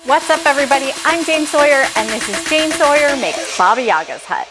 What's up, everybody? I'm Jane Sawyer, and this is Jane Sawyer Makes Baba Yaga's Hut.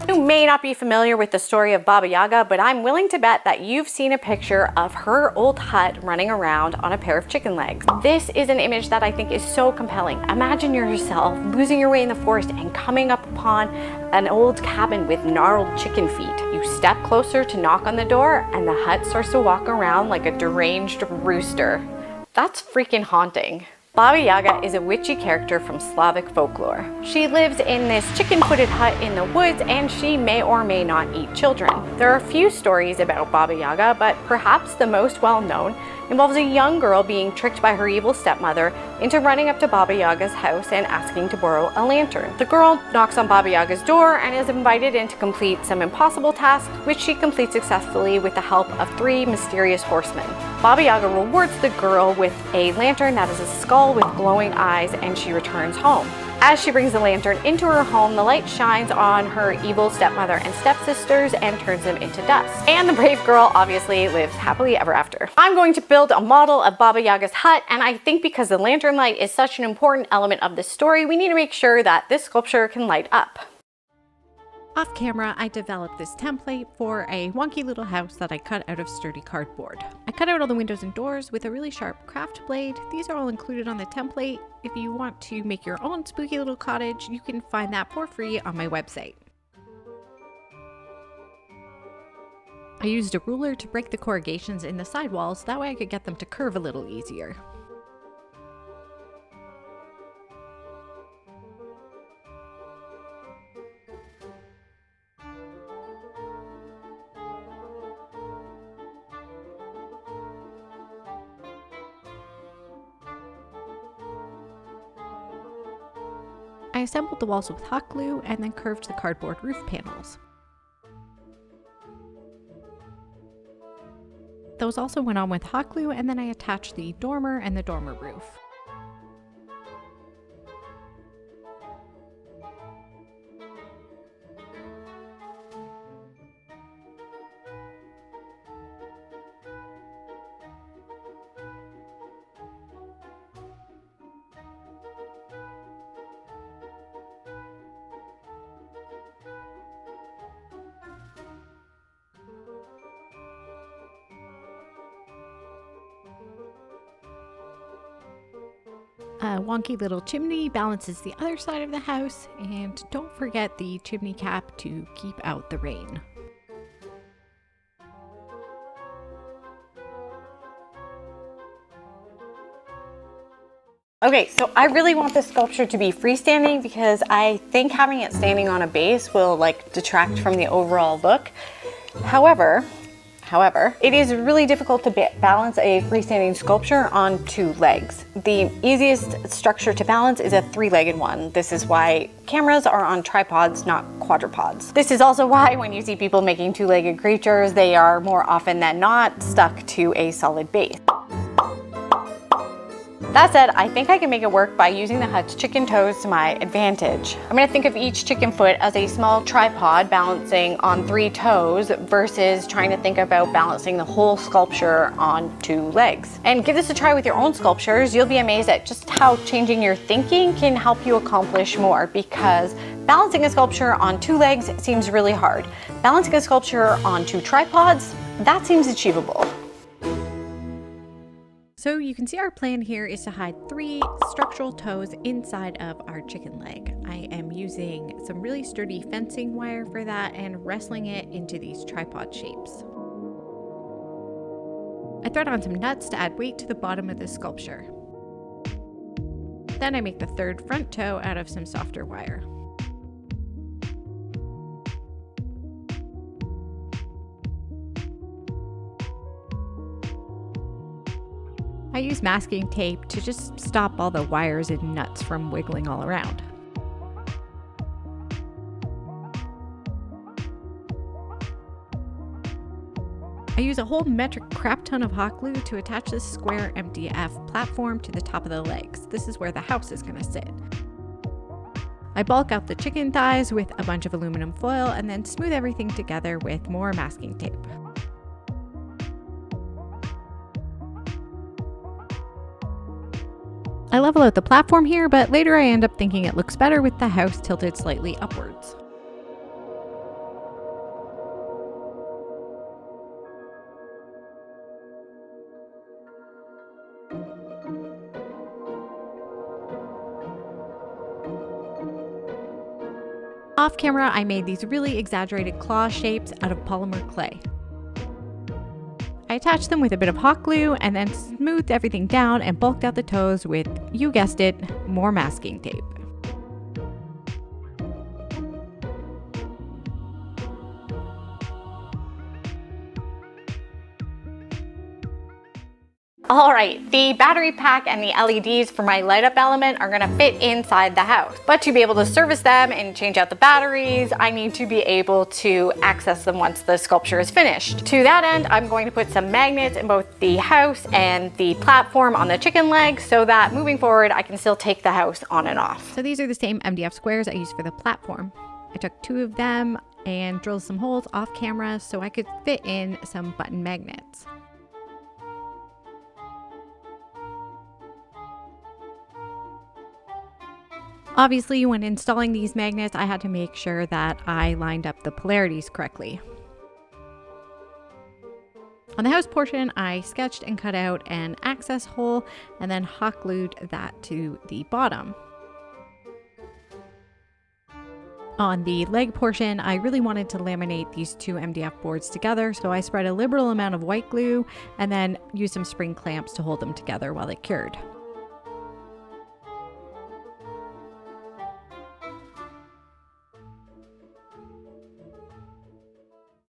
You may not be familiar with the story of Baba Yaga, but I'm willing to bet that you've seen a picture of her old hut running around on a pair of chicken legs. This is an image that I think is so compelling. Imagine yourself losing your way in the forest and coming up upon an old cabin with gnarled chicken feet. You step closer to knock on the door, and the hut starts to walk around like a deranged rooster. That's freaking haunting. Baba Yaga is a witchy character from Slavic folklore. She lives in this chicken-footed hut in the woods, and she may or may not eat children. There are a few stories about Baba Yaga, but perhaps the most well-known involves a young girl being tricked by her evil stepmother into running up to Baba Yaga's house and asking to borrow a lantern. The girl knocks on Baba Yaga's door and is invited in to complete some impossible tasks, which she completes successfully with the help of 3 mysterious horsemen. Baba Yaga rewards the girl with a lantern that is a skull with glowing eyes, and she returns home. As she brings the lantern into her home, the light shines on her evil stepmother and stepsisters and turns them into dust. And the brave girl obviously lives happily ever after. I'm going to build a model of Baba Yaga's hut, and I think because the lantern light is such an important element of this story, we need to make sure that this sculpture can light up. Off camera, I developed this template for a wonky little house that I cut out of sturdy cardboard. I cut out all the windows and doors with a really sharp craft blade. These are all included on the template. If you want to make your own spooky little cottage, you can find that for free on my website. I used a ruler to break the corrugations in the sidewalls, that way I could get them to curve a little easier. I assembled the walls with hot glue and then curved the cardboard roof panels. Those also went on with hot glue, and then I attached the dormer and the dormer roof. A wonky little chimney balances the other side of the house, and don't forget the chimney cap to keep out the rain. Okay, so I really want this sculpture to be freestanding because I think having it standing on a base will detract from the overall look. However, it is really difficult to balance a freestanding sculpture on 2 legs. The easiest structure to balance is a 3-legged one. This is why cameras are on tripods, not quadrupods. This is also why when you see people making 2-legged creatures, they are more often than not stuck to a solid base. That said, I think I can make it work by using the hut's chicken toes to my advantage. I'm going to think of each chicken foot as a small tripod balancing on 3 toes versus trying to think about balancing the whole sculpture on 2 legs. And give this a try with your own sculptures. You'll be amazed at just how changing your thinking can help you accomplish more, because balancing a sculpture on 2 legs seems really hard. Balancing a sculpture on 2 tripods, that seems achievable. So you can see our plan here is to hide 3 structural toes inside of our chicken leg. I am using some really sturdy fencing wire for that and wrestling it into these tripod shapes. I thread on some nuts to add weight to the bottom of the sculpture. Then I make the 3rd front toe out of some softer wire. I use masking tape to just stop all the wires and nuts from wiggling all around. I use a whole metric crap ton of hot glue to attach this square MDF platform to the top of the legs. This is where the house is going to sit. I bulk out the chicken thighs with a bunch of aluminum foil and then smooth everything together with more masking tape. I level out the platform here, but later I end up thinking it looks better with the house tilted slightly upwards. Off camera, I made these really exaggerated claw shapes out of polymer clay. I attached them with a bit of hot glue and then smoothed everything down and bulked out the toes with, you guessed it, more masking tape. All right, the battery pack and the LEDs for my light up element are gonna fit inside the house. But to be able to service them and change out the batteries, I need to be able to access them once the sculpture is finished. To that end, I'm going to put some magnets in both the house and the platform on the chicken legs so that moving forward, I can still take the house on and off. So these are the same MDF squares I used for the platform. I took 2 of them and drilled some holes off camera so I could fit in some button magnets. Obviously, when installing these magnets, I had to make sure that I lined up the polarities correctly. On the house portion, I sketched and cut out an access hole and then hot glued that to the bottom. On the leg portion, I really wanted to laminate these 2 MDF boards together, so I spread a liberal amount of white glue and then used some spring clamps to hold them together while they cured.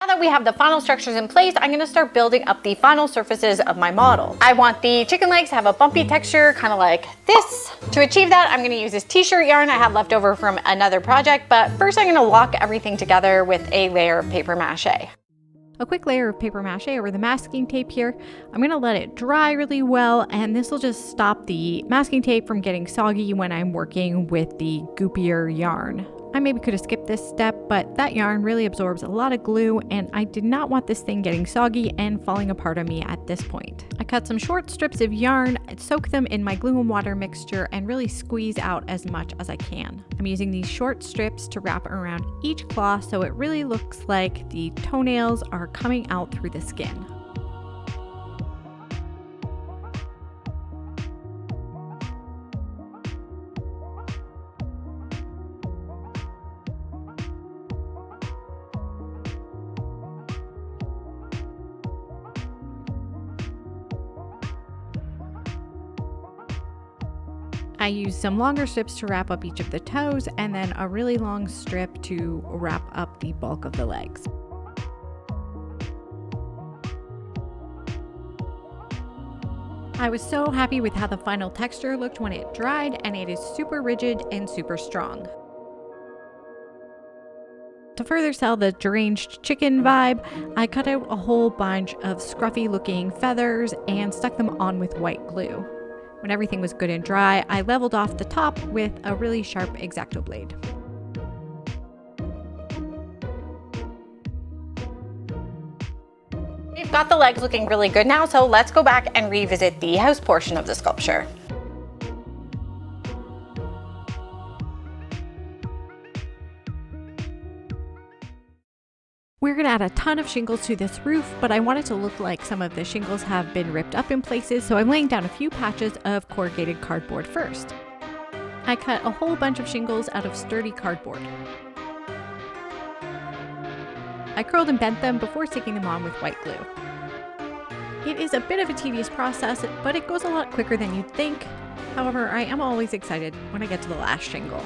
Now that we have the final structures in place, I'm gonna start building up the final surfaces of my model. I want the chicken legs to have a bumpy texture, kind of like this. To achieve that, I'm gonna use this t-shirt yarn I had left over from another project, but first I'm gonna lock everything together with a layer of paper mache. A quick layer of paper mache over the masking tape here. I'm gonna let it dry really well, and this will just stop the masking tape from getting soggy when I'm working with the goopier yarn. I maybe could have skipped this step, but that yarn really absorbs a lot of glue and I did not want this thing getting soggy and falling apart on me at this point. I cut some short strips of yarn, soak them in my glue and water mixture, and really squeeze out as much as I can. I'm using these short strips to wrap around each claw so it really looks like the toenails are coming out through the skin. I used some longer strips to wrap up each of the toes and then a really long strip to wrap up the bulk of the legs. I was so happy with how the final texture looked when it dried, and it is super rigid and super strong. To further sell the deranged chicken vibe, I cut out a whole bunch of scruffy looking feathers and stuck them on with white glue. When everything was good and dry, I leveled off the top with a really sharp X-Acto blade. We've got the legs looking really good now, so let's go back and revisit the house portion of the sculpture. We're gonna add a ton of shingles to this roof, but I want it to look like some of the shingles have been ripped up in places, so I'm laying down a few patches of corrugated cardboard first. I cut a whole bunch of shingles out of sturdy cardboard. I curled and bent them before sticking them on with white glue. It is a bit of a tedious process, but it goes a lot quicker than you'd think. However, I am always excited when I get to the last shingle.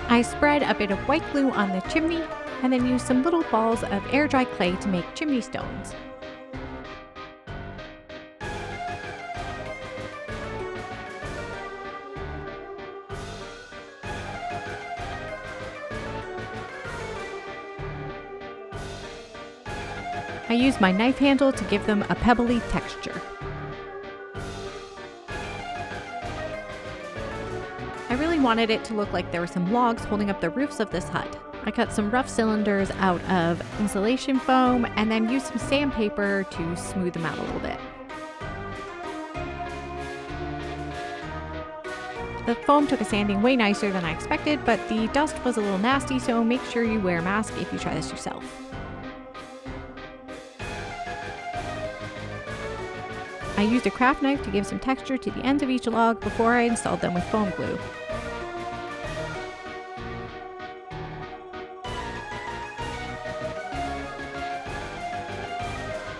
I spread a bit of white glue on the chimney and then used some little balls of air dry clay to make chimney stones. I used my knife handle to give them a pebbly texture. I really wanted it to look like there were some logs holding up the roofs of this hut. I cut some rough cylinders out of insulation foam and then used some sandpaper to smooth them out a little bit. The foam took a sanding way nicer than I expected, but the dust was a little nasty, so make sure you wear a mask if you try this yourself. I used a craft knife to give some texture to the ends of each log before I installed them with foam glue.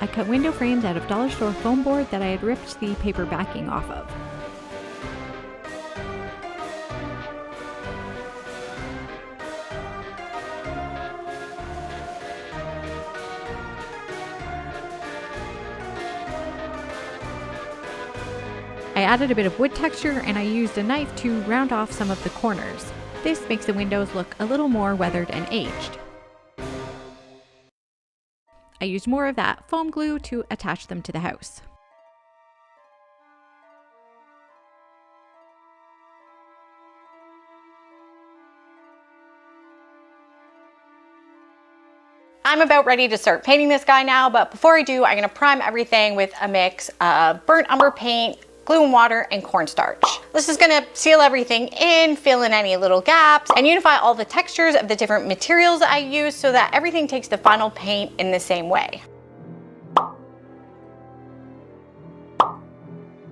I cut window frames out of dollar store foam board that I had ripped the paper backing off of. I added a bit of wood texture and I used a knife to round off some of the corners. This makes the windows look a little more weathered and aged. I used more of that foam glue to attach them to the house. I'm about ready to start painting this guy now, but before I do, I'm gonna prime everything with a mix of burnt umber paint, glue and water, and cornstarch. This is gonna seal everything in, fill in any little gaps, and unify all the textures of the different materials I use so that everything takes the final paint in the same way.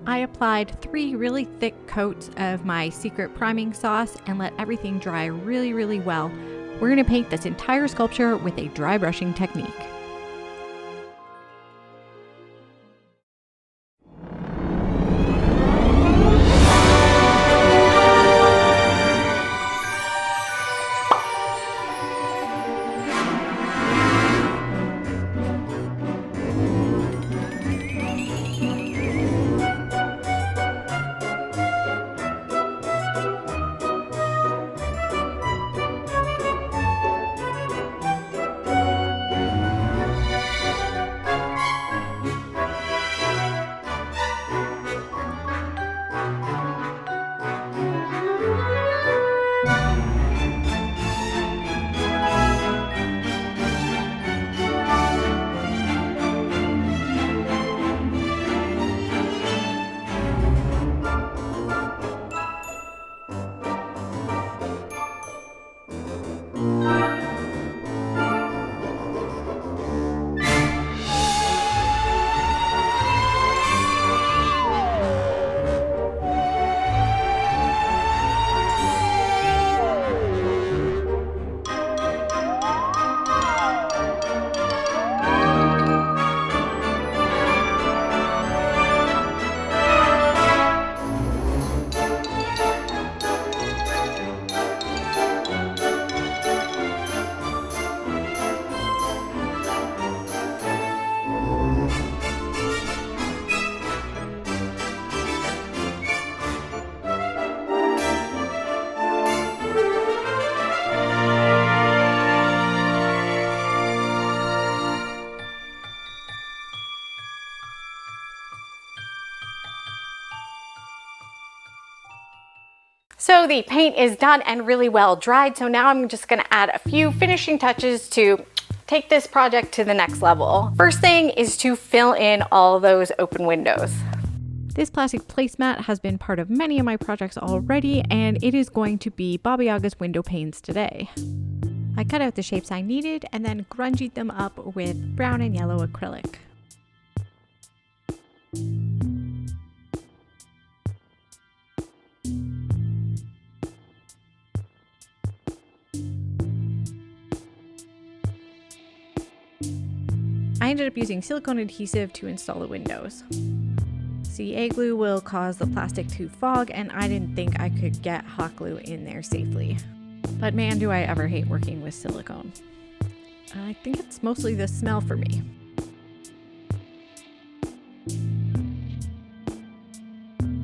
I applied 3 really thick coats of my secret priming sauce and let everything dry really well. We're gonna paint this entire sculpture with a dry brushing technique. So the paint is done and really well dried, so now I'm just gonna add a few finishing touches to take this project to the next level. First thing is to fill in all those open windows. This plastic placemat has been part of many of my projects already, and it is going to be Baba Yaga's window panes today. I cut out the shapes I needed and then grungied them up with brown and yellow acrylic. I ended up using silicone adhesive to install the windows. CA glue will cause the plastic to fog, and I didn't think I could get hot glue in there safely. But man, do I ever hate working with silicone. I think it's mostly the smell for me.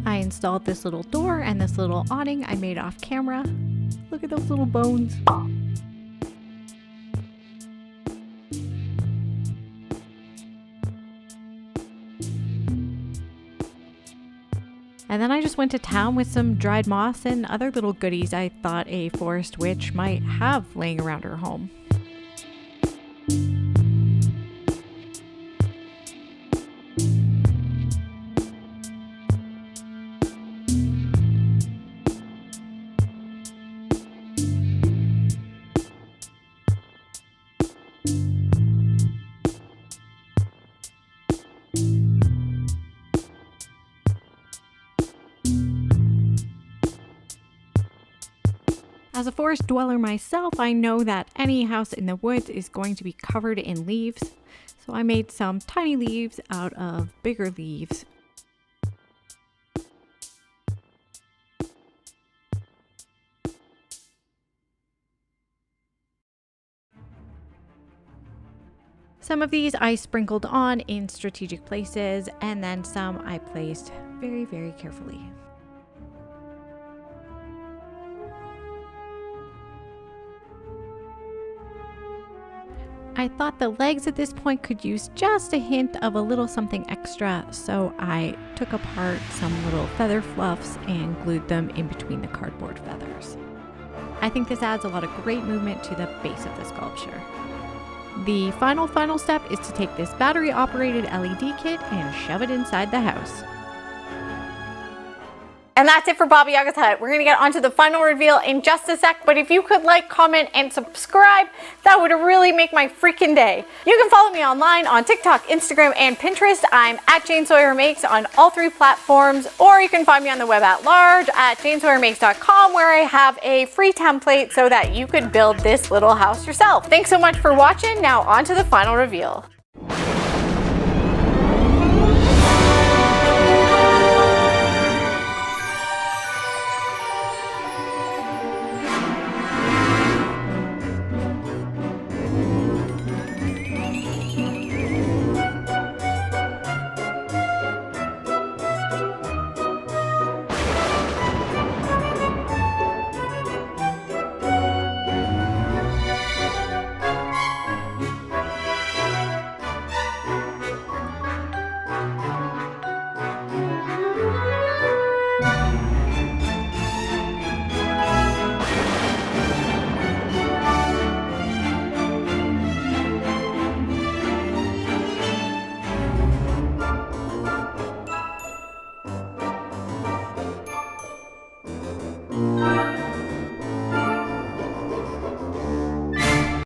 I installed this little door and this little awning I made off camera. Look at those little bones. And then I just went to town with some dried moss and other little goodies I thought a forest witch might have laying around her home. As a forest dweller myself, I know that any house in the woods is going to be covered in leaves, so I made some tiny leaves out of bigger leaves. Some of these I sprinkled on in strategic places, and then some I placed very, very carefully. I thought the legs at this point could use just a hint of a little something extra, so I took apart some little feather fluffs and glued them in between the cardboard feathers. I think this adds a lot of great movement to the base of the sculpture. The final step is to take this battery-operated LED kit and shove it inside the house. And that's it for Baba Yaga's hut. We're gonna get onto the final reveal in just a sec, but if you could like, comment, and subscribe, that would really make my freaking day. You can follow me online on TikTok, Instagram, and Pinterest. I'm at Jane Sawyer Makes on all 3 platforms, or you can find me on the web at large at janesawyermakes.com, where I have a free template so that you could build this little house yourself. Thanks so much for watching. Now on to the final reveal.